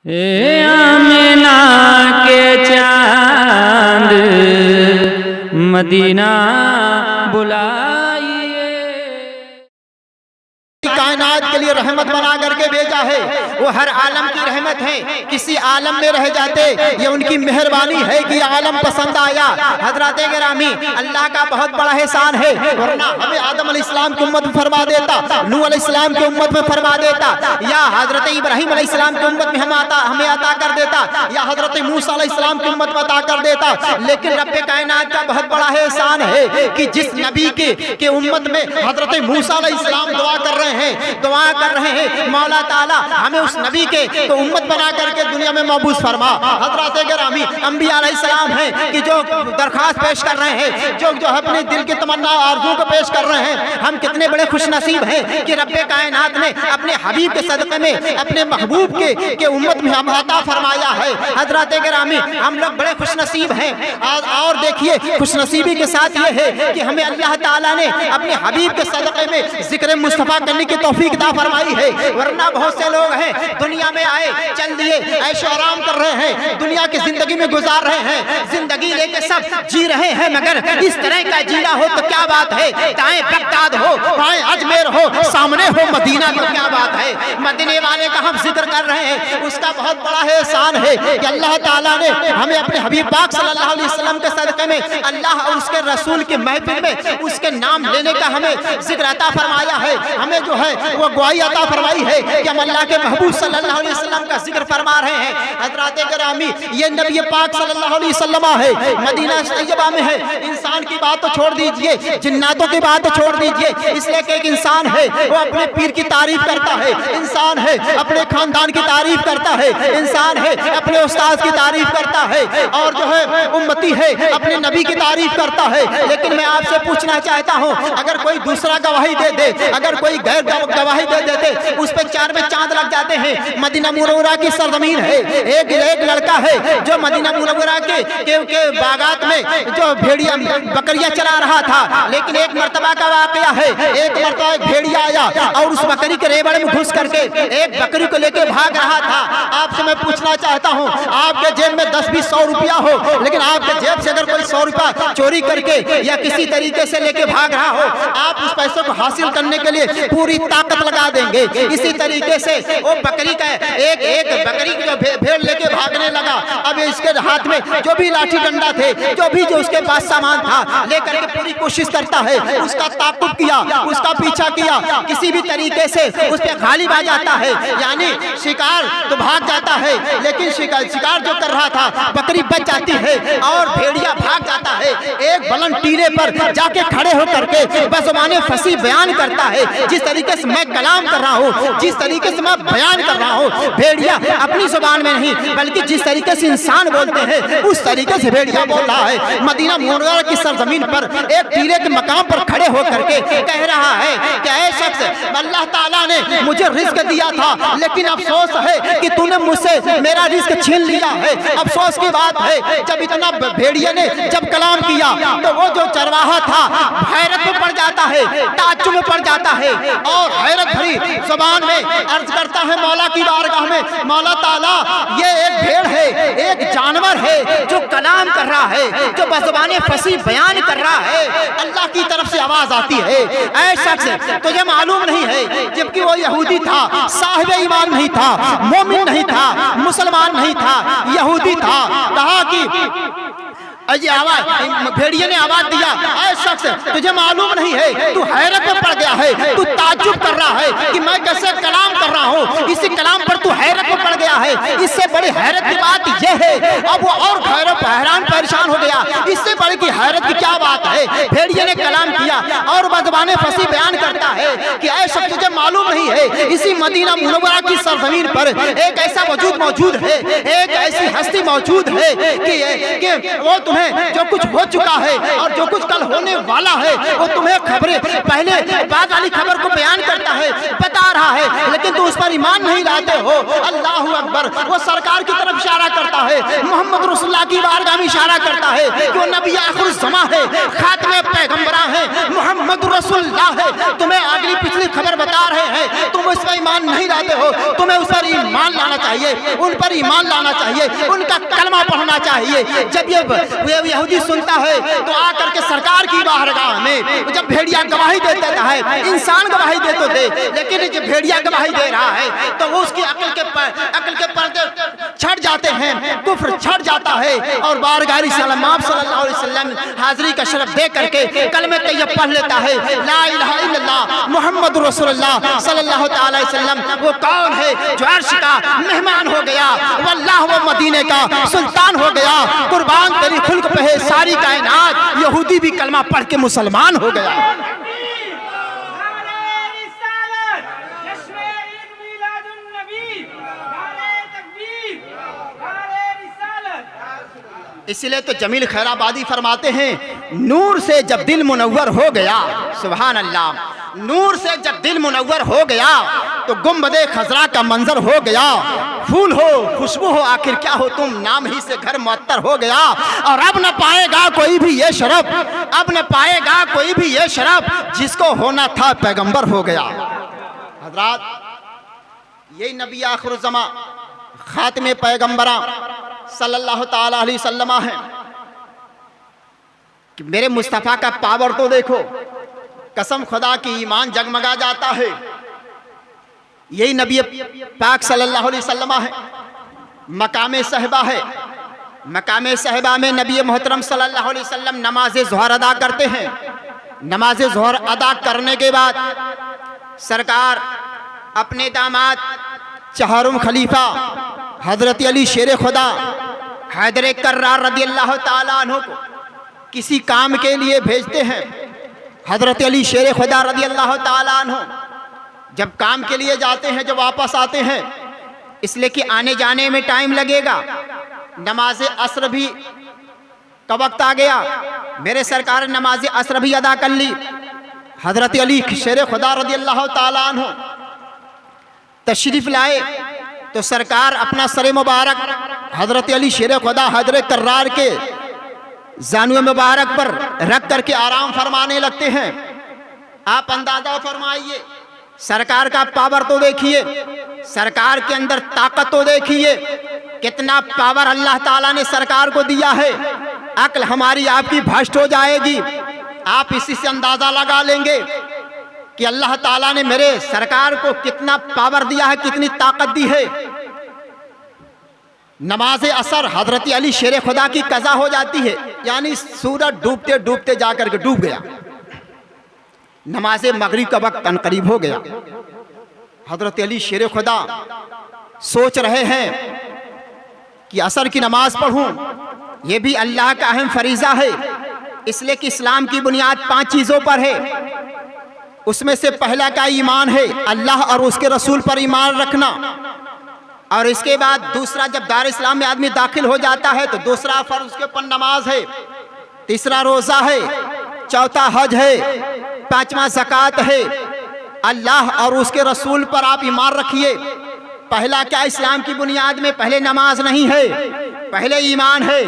ए आमिना के चांद मदीना बुलाइए। कायनात के लिए रहमत बना करके भेजा है, वो हर आलम की रहमत है। किसी आलम में रह जाते ये उनकी मेहरबानी है कि आलम पसंद आया। हजरत गिरामी अल्लाह का बहुत बड़ा एहसान है, वरना हमें आदम अलैहिस्सलाम की उम्मत में फरमा देता, नूह अलैहिस्सलाम की उम्मत में फरमा देता, या हजरत इब्राहिम अलैहिस्सलाम की उम्मत में हमें अता कर देता, या हजरत मूसा अलैहिस्सलाम की उम्मत में अता कर देता। लेकिन रब कायनात का बहुत बड़ा एहसान है कि जिस नबी के उम्मत में हजरत मूसा अलैहिस्सलाम दुआ कर रहे हैं, मौला ताला हमें उस नबी के तो उम्मत बना करके दुनिया में मबूस फरमा। हजरत गिरामी अंबिया अलैहिस्सलाम हैं कि जो दरखास्त पेश कर रहे हैं, जो अपने दिल की तमन्ना आरज़ू को पेश कर रहे हैं। हम कितने बड़े खुशनसीब हैं कि रब कायनात ने अपने हबीब के सदक़े में अपने महबूब के उम्मत में हम अता फरमाया है। हजरत गिरामी हम लोग बड़े खुशनसीब हैं। और देखिए खुशनसीबी के साथ ये है कि हमें अल्लाह ताला ने अपने हबीब के सदक़े में ज़िक्र मुस्तफ़ा करने की तौफीक अता फरमाई है। वरना बहुत से लोग हैं दुनिया में आए चल दिए, ऐशो आराम कर रहे हैं, दुनिया की जिंदगी में गुजार रहे हैं, जिंदगी लेके सब जी रहे हैं, मगर इस तरह का जीना हो तो क्या बात है। दाएं बगदाद हो, बाएं अजमेर हो, सामने हो मदीना तो क्या बात है। मदीने वाले का हम जिक्र कर रहे हैं, उसका बहुत बड़ा एहसान है कि अल्लाह ताला ने हमें अपने हबीब पाक सल्लल्लाहु अलैहि वसल्लम के सदक़े में अल्लाह और उसके रसूल की महफिल में उसके नाम लेने का हमें जिक्र अता फरमाया है। हमें जो है वो गवाही अता फरमाई है कि हम अल्लाह के महबूब सल्लल्लाहु अलैहि वसल्लम का जिक्र फरमा रहे हैं। हज़रात गिरामी ये नबी पाक सल्लल्लाहु अलैहि वसल्लम है, मदीना तैयबा में है। इंसान की बात तो छोड़ दीजिए, जिन्नातों की बात तो छोड़ दीजिए, इसलिए कि एक इंसान है वो अपने पीर की तारीफ करता है, इंसान है अपने खानदान की तारीफ करता है, इंसान है अपने उस्ताद की तारीफ करता है, और जो है उम्मती है अपने नबी की तारीफ करता है। लेकिन मैं आपसे पूछना चाहता हूँ, अगर कोई दूसरा गवाही दे दे, अगर कोई गैर गवाही दे देते, उस पे चार में चांद लग जाते हैं। मदीना मुनव्वरा की सरजमीन है, एक लड़का है जो मदीना मुनव्वरा के बागात में जो भेड़िया बकरियां चरा रहा था। लेकिन एक मर्तबा का वाकया है, एक मर्तबा एक भेड़िया आया और उस बकरी के रेबड़ में घुस करके एक बकरी को लेके भाग रहा था। आपसे मैं पूछना चाहता हूँ, आपके जेब में 10-20-100 रुपया हो, लेकिन आपके जेब से अगर कोई 100 रुपया चोरी करके या किसी तरीके से लेके भाग रहा हो, आप उस पैसे को हासिल करने के लिए पूरी ताकत लगा देंगे। इसी तरीके से वो बकरी का एक बकरी जो भेड़ लेके भागने लगा, अब इसके हाथ में जो भी लाठी डंडा थे, जो उसके पास सामान था, लेकर के पूरी कोशिश करता है, उसका ताक़ुब किया, उसका पीछा किया, किसी भी तरीके से उस पर गालिब आ जाता है। यानी शिकार तो भाग जाता है, लेकिन शिकार जो कर रहा था बकरी बच जाती है और भेड़िया भाग जाता है। एक बुलंद टीले पर जाके खड़े होकर के बज़ुबाने फसीह बयान करता है, जिस तरीके से मैं कलाम कर रहा हूँ, जिस तरीके से मैं बयान कर रहा हूँ, भेड़िया अपनी जुबान में नहीं बल्कि जिस तरीके से इंसान बोलते हैं उस तरीके से भेड़िया बोल रहा है। मदीना मुनव्वरा की सरजमीन पर एक टीले के मकाम पर खड़े होकर के कह रहा है कि ऐ शख्स, अल्लाह ताला ने मुझे रिज़्क दिया था, लेकिन अफसोस है कि तूने मुझसे मेरा रिज़्क छीन लिया है। अफसोस की बात है, जब इतना भेड़िया ने जब कलाम किया तो वो जो चरवाहा था हैरत में पड़ जाता है, ताज्जुब में पड़ जाता है और हैरत भरी जुबान में अर्ज करता है मौला की बारगाह में, मौला ताला ये एक भेड़ है, एक जानवर है जो कलाम कर रहा है, जो बज़ुबाने फसीह बयान कर रहा है। अल्लाह की तरफ से आवाज आती है, ऐ शख्स तुझे मालूम नहीं है, जबकि वो यहूदी था, साहिब ईमान नहीं था, मोमिन नहीं था, मुसलमान नहीं था, यहूदी था। कहा कि आवाज भेड़िए ने आवाज दिया, ऐ शख्स तुझे मालूम नहीं है, तू हैरत में पड़ गया है, तू ताज्जुब कर रहा है कि मैं कैसे कलाम कर रहा हूँ, इसी कलाम पर तू हैरत में पड़ गया है। इससे बड़ी हैरत की बात यह है, अब वो और हैरान परेशान हो गया, इससे बड़ी की हैरत की क्या बात है। भेड़िए ने कलाम किया और बज़ुबाने फसीह बयान करता है कि ऐ शख्स तुझे मालूम नहीं है, इसी मदीना मुनव्वरा की सरजमीन पर एक ऐसा वजूद मौजूद है, एक ऐसी हस्ती मौजूद है कि वो तुम्हें जो कुछ हो चुका है और जो कुछ कल होने वाला है वो तुम्हें खबरें पहले बाद वाली खबर को बयान करता है, बता रहा है, लेकिन तुम उस पर ईमान नहीं लाते हो। अल्लाहु अकबर। वो सरकार की तरफ इशारा करता है, मोहम्मद रसूलुल्लाह की बारगाह में इशारा करता है कि वो नबी आखिर ज़मा है, खातमे पैगंबरा है, मोहम्मद रसूलुल्लाह है। तुम्हें अगली पिछली खबर बता रहे हैं, तुम उस पर ईमान नहीं लाते हो, तुम्हें उस पर ईमान लाना चाहिए, उन पर ईमान लाना चाहिए, उनका कलमा पढ़ना चाहिए। जब ये यहूदी सुनता है तो आकर के सरकार की बारगाह में, जब भेड़िया गवाही दे देता है, इंसान गवाही दे तो दे, लेकिन जब भेड़िया गवाही दे रहा है तो वो उसकी अकल के पर्दे छट जाते हैं, कुफ्र छट जाता है और बारगाह सल्लल्लाहु अलैहि वसल्लम हाजिरी का शरफ दे करके कलमे तैयब पढ़ लेता है, ला इलाहा इल्लल्लाह मुहम्मद रसूलुल्लाह सल्लल्लाहु अलैहि वसल्लम। वो कौन है जो अर्श का मेहमान हो गया, वल्लाह वो मदीने का सुल्तान हो गया, कुर्बान तेरी खुल्क पे है सारी कायनात। यहूदी भी कलमा पढ़ के मुसलमान हो गया। इसलिए तो जमील खैराबादी फरमाते हैं, नूर से जब दिल मुनव्वर हो गया, सुभान अल्लाह, नूर से जब दिल मुनव्वर हो गया तो गुंबदे खजरा का मंजर हो गया। फूल हो खुशबू हो आखिर क्या हो तुम, नाम ही से घर मुअत्तर हो गया। और अब न पाएगा कोई भी ये शरफ, अब न पाएगा कोई भी ये शरफ जिसको होना था पैगंबर हो गया। हजरात, यही नबी आखिरुज़्ज़मा खातिमे पैगंबरा सल्लल्लाहु ताला अलैहि वसल्लम है कि मेरे मुस्तफ़ा का पावर तो देखो, कसम खुदा की ईमान जगमगा जाता है। यही नबी पाक सल्लल्लाहु अलैहि वसल्लम है। मकामे सहबा है, मकामे सहबा में नबी मोहतरम सल्लल्लाहु अलैहि वसल्लम नमाज ज़ोहर अदा करते हैं। नमाज ज़ोहर अदा करने के बाद सरकार अपने दामाद चहारुम खलीफा हजरत अली शेर खुदा हैदर कर्रार रदी अल्लाह ताला अन्हु को किसी काम के लिए भेजते हैं। हजरत अली शेर खुदा रदी अल्लाह ताला अन्हु जब काम के लिए जाते हैं, जब वापस आते हैं, इसलिए कि आने जाने में टाइम लगेगा, नमाज असर भी का वक्त आ गया, मेरे सरकार ने नमाज असर भी अदा कर ली। हजरत अली शेर खुदा रदी अल्लाह ताला अन्हु तशरीफ लाए तो सरकार अपना सर मुबारक हजरत अली शेर खुदा हैदर कर्रार के जानुए मुबारक पर रख करके आराम फरमाने लगते हैं। आप अंदाजा फरमाइए, सरकार का पावर तो देखिए, सरकार के अंदर ताकत तो देखिए, कितना पावर अल्लाह ताला ने सरकार को दिया है। अक्ल हमारी आपकी भ्रष्ट हो जाएगी। आप इसी से अंदाजा लगा लेंगे कि अल्लाह ताला ने मेरे सरकार को कितना पावर दिया है, कितनी ताकत दी है। नमाज असर हजरत अली शेर खुदा की कज़ा हो जाती है, यानी सूरज डूबते डूबते जाकर के डूब गया। नमाज मगरिब का वक्त करीब हो गया। हजरत अली शेर खुदा सोच रहे हैं कि असर की नमाज पढ़ूं, यह भी अल्लाह का अहम फरीज़ा है, इसलिए कि इस्लाम की बुनियाद 5 चीज़ों पर है। उसमें से पहला का ईमान है, अल्लाह और उसके रसूल पर ईमान रखना। और इसके बाद दूसरा, जब दार इस्लाम में आदमी दाखिल हो जाता है तो दूसरा फर्ज उसके ऊपर नमाज है, तीसरा रोज़ा है, चौथा हज है, पांचवा ज़कात है। अल्लाह और उसके रसूल पर आप ईमान रखिए। पहला क्या, इस्लाम की बुनियाद में पहले नमाज नहीं है, पहले ईमान है,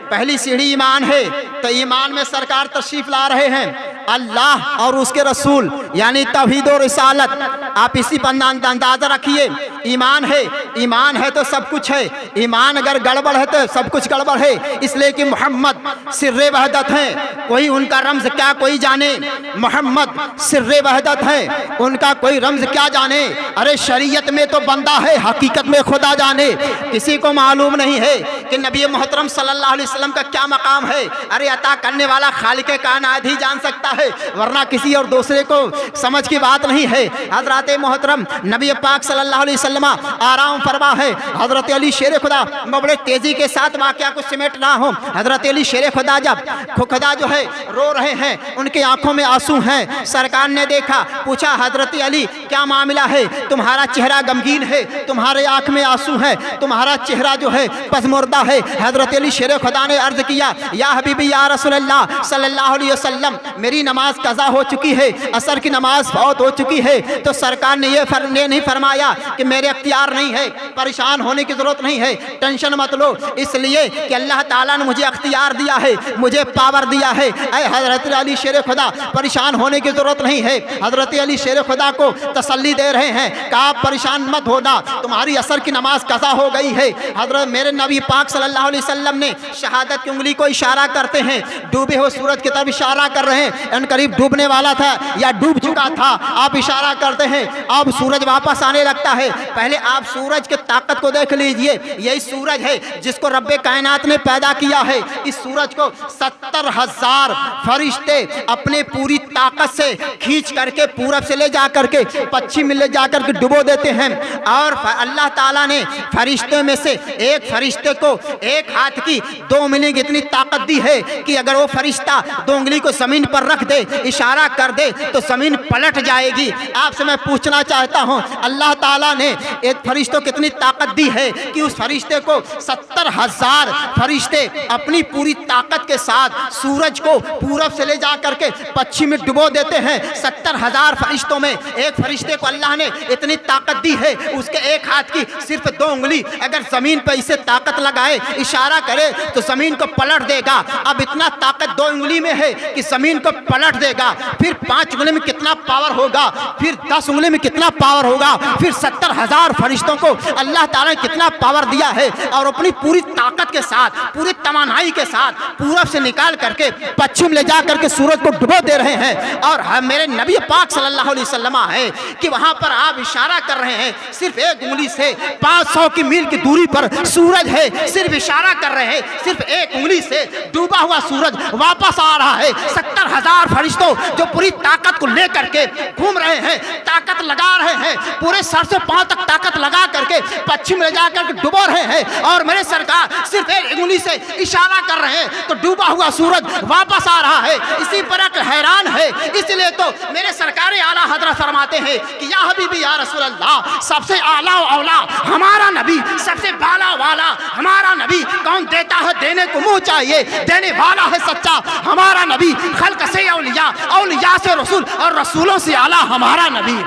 पहली सीढ़ी ईमान है। तो ईमान में सरकार तशरीफ ला रहे हैं, अल्लाह और उसके रसूल यानी तौहीद और रिसालत। आप इसी पर अंदाजा रखिए। ईमान है तो सब कुछ है, ईमान अगर गड़बड़ है तो सब कुछ गड़बड़ है। इसलिए कि मोहम्मद सिर्रे वहदत हैं, कोई उनका रम्ज क्या कोई जाने। मोहम्मद सिर्रे वहदत हैं, उनका कोई रम्ज क्या जाने। अरे शरीयत में तो बंदा है, हकीकत में खुदा जाने। किसी को मालूम नहीं है कि नबी मोहतरम सल्लल्लाहु अलैहि वसल्लम का क्या मकाम है। अरे अता करने वाला खालिक कायनात ही जान सकता है, वरना किसी और दूसरे को समझ की बात नहीं है। हजरत मोहतरम नबी पाक सल्लल्लाहु अलैहि वसल्लम आराम फरमा है। हजरत अली शेर खुदा, मैं बड़े तेजी के साथ वाकया को सिमट रहा हूँ। हजरत अली शेर खुदा जब खुदा जो है रो रहे हैं, उनकी आंखों में आंसू हैं। सरकार ने देखा, पूछा हजरत अली क्या मामला है, तुम्हारा चेहरा गमगीन है, तुम्हारे आंख में आंसू है, तुम्हारा चेहरा जो है पसमुर्दा है। हजरत अली शेर खुदा ने अर्ज किया, या हबीबी या रसूलल्लाह सल्लल्लाहु अलैहि वसल्लम, मेरी नमाज कज़ा हो चुकी है, असर की नमाज फौत हो चुकी है, तो सरकार ने ये नहीं फरमाया कि मेरे अख्तियार नहीं है, परेशान होने की ज़रूरत नहीं है, टेंशन मत लो, इसलिए कि अल्लाह ताला ने मुझे अख्तियार दिया है, मुझे पावर दिया है। ऐ हज़रत अली शेर खुदा, परेशान होने की ज़रूरत नहीं है। हज़रत अली शेर खुदा को तसल्ली दे रहे हैं कि आप परेशान मत होना, तुम्हारी असर की नमाज कज़ा हो गई है। हज़रत मेरे नबी पाक सल्लल्लाहु अलैहि वसल्लम ने शहादत की उंगली को इशारा करते हैं, डूबे हुए सूरज की तरफ इशारा कर रहे हैं, इन करीब डूबने वाला था या डूब चुका था, आप इशारा करते हैं, अब सूरज वापस आने लगता है। पहले आप सूरज की ताकत को देख लीजिए, यही सूरज है जिसको रब्बे कायनात ने पैदा किया है। इस सूरज को 70,000 फरिश्ते अपने पूरी ताकत से खींच करके पूरब से ले जा करके पश्चिम में ले जा करके डुबो देते हैं। और अल्लाह ताला ने फरिश्ते में से एक फरिश्ते को एक हाथ की 2 उंगली की इतनी ताकत दी है कि अगर वो फरिश्ता 2 उंगली को जमीन पर रख दे, इशारा कर दे, तो जमीन पलट जाएगी। आपसे मैं पूछना चाहता हूँ, अल्लाह ताला ने एक फरिश्तों को कितनी ताकत दी है कि उस फरिश्ते को 70,000 फरिश्ते अपनी पूरी ताकत के साथ सूरज को पूरब से ले जा करके पश्चिम में डुबो देते हैं। 70,000 फरिश्तों में एक फरिश्ते को अल्लाह ने इतनी ताकत दी है, उसके एक हाथ की सिर्फ 2 उंगली अगर जमीन पर इसे ताकत लगाए, इशारा करे, तो जमीन को पलट देगा। अब इतना ताकत 2 उंगली में है कि जमीन को पलट देगा। फिर 5 उंगली में कितना पावर होगा, फिर 10 उंगली में कितना पावर होगा, फिर 70,000 फरिश्तों को अल्लाह ताला ने कितना पावर दिया है। और अपनी पूरी ताकत के साथ, पूरी तवानाई के साथ पूरब से निकाल करके पश्चिम ले जा करके सूरज को डुबो दे रहे हैं। और मेरे नबी पाक सल्लल्लाहु अलैहि वसल्लम है कि वहां पर आप इशारा कर रहे हैं, सिर्फ एक उंगली से 500 की मील की दूरी पर सूरज है, सिर्फ इशारा कर रहे हैं, सिर्फ एक उंगली से डूबा हुआ सूरज वापस आ रहा है। 70,000 फरिश्तों जो पूरी ताकत को लेकर के घूम रहे हैं, ताकत लगा रहे हैं, पूरे सर से पांव तक ताकत लगा करके पश्चिम ले जाकर के डुबो रहे हैं। और मेरे सरकार सिर्फ एक उंगली से इशारा कर रहे हैं तो डूबा हुआ सूरज वापस आ रहा है। इसी पर हैरान है, इसलिए तो मेरे सरकार आला हजरत फरमाते हैं कि या हबीबी या रसूल अल्लाह, सबसे आला औला हमारा नबी, सबसे बाला वाला हमारा नबी। कौन देता है देने को मुंह चाहिए, देने वाला है सच्चा हमारा नबी। खल्क से औलिया, औलिया से रसूल और रसूलों से आला हमारा नबी।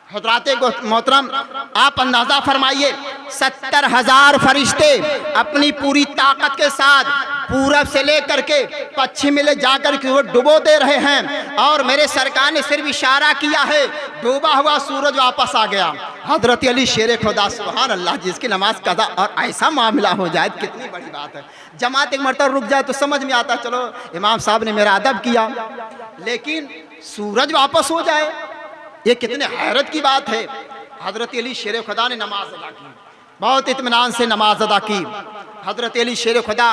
हज़रात मोहतरम, आप अंदाज़ा फरमाइए, 70,000 फरिश्ते अपनी पूरी ताकत के साथ पूरब से लेकर के पश्चिम में ले जाकर के वो डुबो दे रहे हैं। और मेरे सरकार ने सिर्फ इशारा किया है, डूबा हुआ सूरज वापस आ गया। हज़रत अली शेर खुदा, सुभान अल्लाह, जिसकी नमाज कज़ा और ऐसा मामला हो जाए कितनी बड़ी बात है। जमात एक मरतबा रुक जाए तो समझ में आता, चलो इमाम साहब ने मेरा अदब किया, लेकिन सूरज वापस हो जाए, ये कितने हैरत की बात है। हज़रत अली शेर खुदा ने नमाज अदा की, बहुत इत्मीनान से नमाज अदा की। हज़रत अली शेर खुदा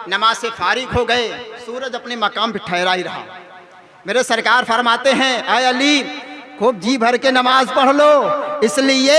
नमाज से फारिग हो गए, सूरज अपने मकाम पर ठहरा ही रहा। मेरे सरकार फरमाते हैं, आय अली खूब जी भर के नमाज पढ़ लो, इसलिए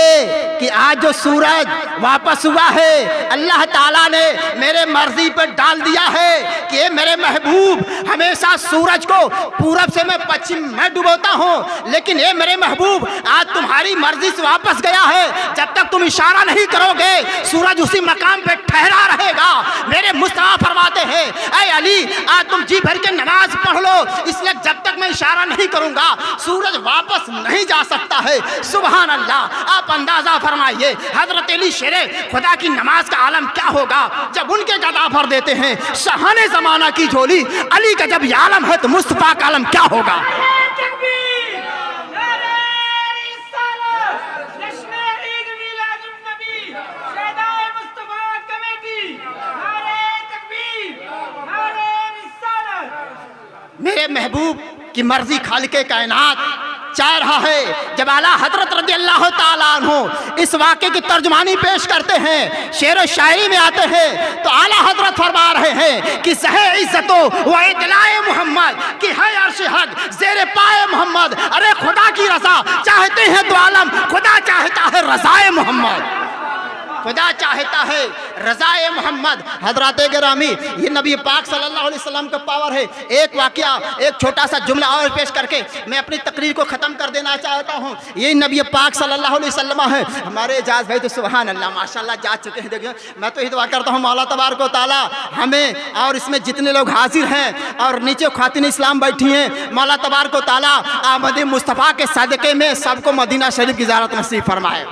कि आज जो सूरज वापस हुआ है, अल्लाह ताला ने मेरे मर्जी पर डाल दिया है कि ये मेरे महबूब हमेशा सूरज को पूरब से मैं पश्चिम में डुबोता हूँ, लेकिन ये मेरे महबूब आज तुम्हारी मर्जी से वापस गया है। जब तक तुम इशारा नहीं करोगे सूरज उसी मकाम पे ठहरा रहेगा। मेरे मुस्तफा फरमाते हैं, ऐ अली आज तुम जी भर के नमाज पढ़ लो, इसलिए जब तक मैं इशारा नहीं करूँगा सूरज वापस नहीं जा सकता है। सुभान अल्लाह, आप अंदाजा फरमाइए हजरत अली शेरे खुदा की नमाज का आलम क्या होगा जब उनके गदा भर देते हैं शहाने जमाना की झोली। अली का जब ये आलम है तो मुस्तफा का आलम क्या होगा। मेरे महबूब की मर्जी खालिके कायनात चाह रहा है। जब आला हजरत रज़ी अल्लाह ताला अन्हु इस वाक़े की तर्जुमानी पेश करते हैं, शेर व शायरी में आते हैं, तो आला हजरत फरमा रहे हैं कि सहे इज्जतो व इतलाए मोहम्मद कि है अर्श हक ज़ेरे पाए मोहम्मद। अरे खुदा की रज़ा चाहते हैं तो आलम, खुदा चाहता है रज़ाए मोहम्मद। खुदा चाहता है रज़ाए मोहम्मद। हजरात गिरामी, ये नबी पाक सल्लल्लाहु अलैहि वसल्लम का पावर है। एक वाकया, एक छोटा सा जुमला और पेश करके मैं अपनी तकरीर को ख़त्म कर देना चाहता हूँ। ये नबी पाक सल्लल्लाहु अलैहि वसल्लम है। हमारे एजाज भाई तो सुभान अल्लाह माशाल्लाह जा चुके हैं। देखिए, मैं तो ये दुआ करता हूँ मौला तबारक व तआला हमें और इसमें जितने लोग हाजिर हैं और नीचे खातिन इस्लाम बैठी हैं, मौला तबारक व तआला आमद मुस्तफ़ा के सदक़े में सबको मदीना शरीफ की ज़ियारत नसीब फरमाए।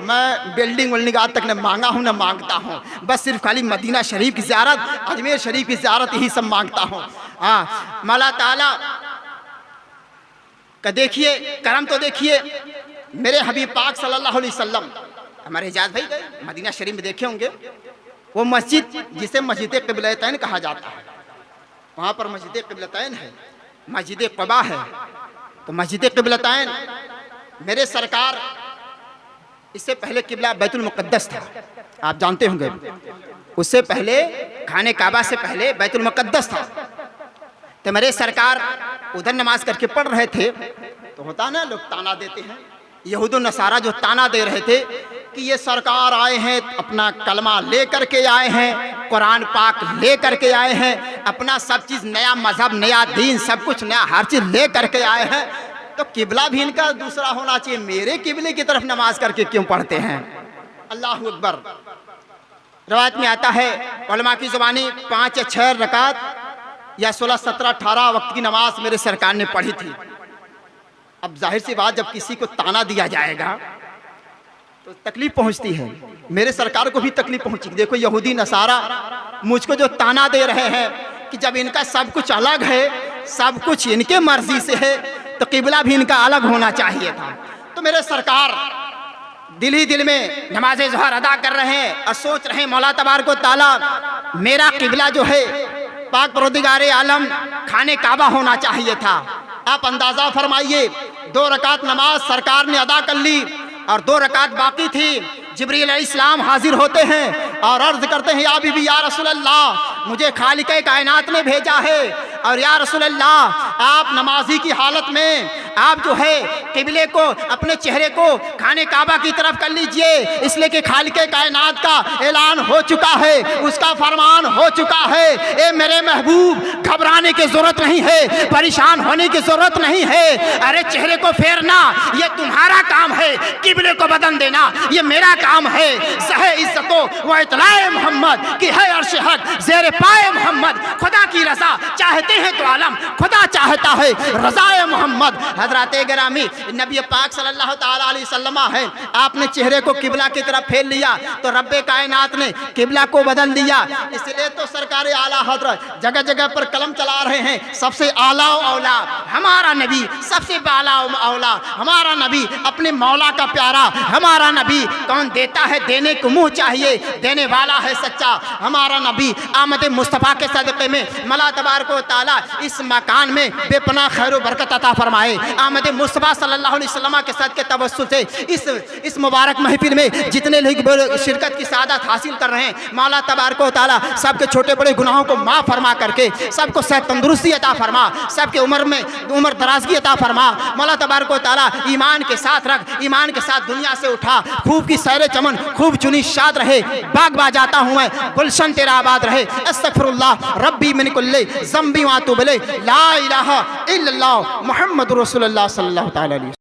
मैं बिल्डिंग विल्डिंग आज तक न मांगा हूँ न मांगता हूँ, बस सिर्फ खाली मदीना शरीफ की ज़ियारत, अजमेर शरीफ की ज़ियारत यही सब मांगता हूँ। हाँ, मौला ताला का देखिए करम तो देखिए, मेरे हबीब पाक सल्लल्लाहु अलैहि वसल्लम, हमारे एजाज भाई गए मदीना शरीफ में देखे होंगे, वो मस्जिद जिसे मस्जिद क़िबलतैन कहा जाता है, वहाँ पर मस्जिद क़िबलतैन है, मस्जिद क़ुबा है। तो मस्जिद क़िबलतैन मेरे सरकार, इससे पहले किबला बैतुल मुक़द्दस था, आप जानते होंगे। उससे पहले खाने काबा से पहले बैतुल मुक़द्दस था। तो मेरे सरकार उधर नमाज करके पढ़ रहे थे, तो होता ना लोग ताना देते हैं, यहूद नसारा जो ताना दे रहे थे कि ये सरकार आए हैं, अपना कलमा ले करके आए हैं, कुरान पाक ले करके आए हैं, अपना सब चीज़ नया मज़हब, नया दीन, सब कुछ नया, हर चीज़ ले करके आए हैं, तो किबला भी इनका दूसरा होना चाहिए। मेरे किबले की तरफ नमाज करके क्यों पढ़ते हैं? अल्लाहु अकबर। रवायत में आता है उलमा की ज़ुबानी 5 या 6 रकात या 16, 17, 18 वक्त की नमाज मेरे सरकार ने पढ़ी थी। अब जाहिर सी बात, जब किसी को ताना दिया जाएगा तो तकलीफ पहुंचती है। मेरे सरकार को भी तकलीफ पहुंची। देखो, यहूदी नसारा मुझको जो ताना दे रहे हैं कि जब इनका सब कुछ अलग है, सब कुछ इनके मर्जी से है, तो किबला भी इनका अलग होना चाहिए था। तो मेरे सरकार दिल ही दिल में नमाज ज़ोहर अदा कर रहे हैं और सोच रहे हैं मौला तबारक व तआला मेरा किबला जो है पाक परवरदिगारे आलम खाने काबा होना चाहिए था। आप अंदाज़ा फरमाइए, 2 रकात नमाज सरकार ने अदा कर ली और 2 रकात बाकी थी। जिब्रील अलैहिस्सलाम हाजिर होते हैं और अर्ज़ करते हैं, या बीबी या रसूल अल्लाह, मुझे खालिक़े कायनात ने भेजा है और या रसूल अल्लाह, आप नमाजी की हालत में आप जो है किबले को, अपने चेहरे को खाने काबा की तरफ कर लीजिए, इसलिए कि खालिक़े कायनात का ऐलान हो चुका है, उसका फरमान हो चुका है। ए मेरे महबूब, घबराने की ज़रूरत नहीं है, परेशान होने की ज़रूरत नहीं है। अरे चेहरे को फेरना ये तुम्हारा काम है, किबले को बदल देना ये मेरा काम है। सहे इज्जतो व इतलाए मोहम्मद की है अर्श हक ज़ेरे पाए मोहम्मद। खुदा की रज़ा चाहते हैं तो आलम खुदा चाहता है रज़ाए मोहम्मद। हज़रात गिरामी, नबी पाक सल्लल्लाहु ताला अलैहि वसल्लम है, आपने चेहरे को किबला की तरफ फेर लिया तो रब्बे कायनात ने किबला को बदल दिया। इसलिए तो सरकार आला हज़रत जगह जगह पर कलम चला रहे हैं, सबसे आला औला हमारा नबी, सबसे आला औला हमारा नबी, अपने मौला का प्यारा हमारा नबी। कौन देता है, देने को मुँह चाहिए, देने वाला है सच्चा हमारा नबी। आमद मुस्तफ़ा के सदक़े में मौला तबारक व तआला इस मकान में बेपनाह खैर व बरकत अता फरमाए। आमद मुस्तफ़ा सल्लल्लाहु अलैहि वसल्लम के सदक़े तवस्सुल से इस मुबारक महफिल में जितने लोग शिरकत की सादत हासिल कर रहे हैं, मौला तबारक व तआला सबके छोटे बड़े गुनाहों को माफ़ फरमा करके सबको सेहत तंदुरुस्ती अता फरमा, सबके उम्र में उम्र दराजगी अता फरमा। मौला तबारक व तआला ईमान के साथ रख, ईमान के साथ दुनिया से उठा, खूब की सैर चमन खूब चुनी शाद रहे, बाग बाजाता हूँ मैं, गुलशन तेरा आबाद रहे। अस्तगफिरुल्लाह रब्बी मिन कुल्ली ज़ंबी व अतूबु इलैह, ला इलाहा इल्लल्लाह मुहम्मदुर रसूलुल्लाह सल्लल्लाहु तआला अलैहि।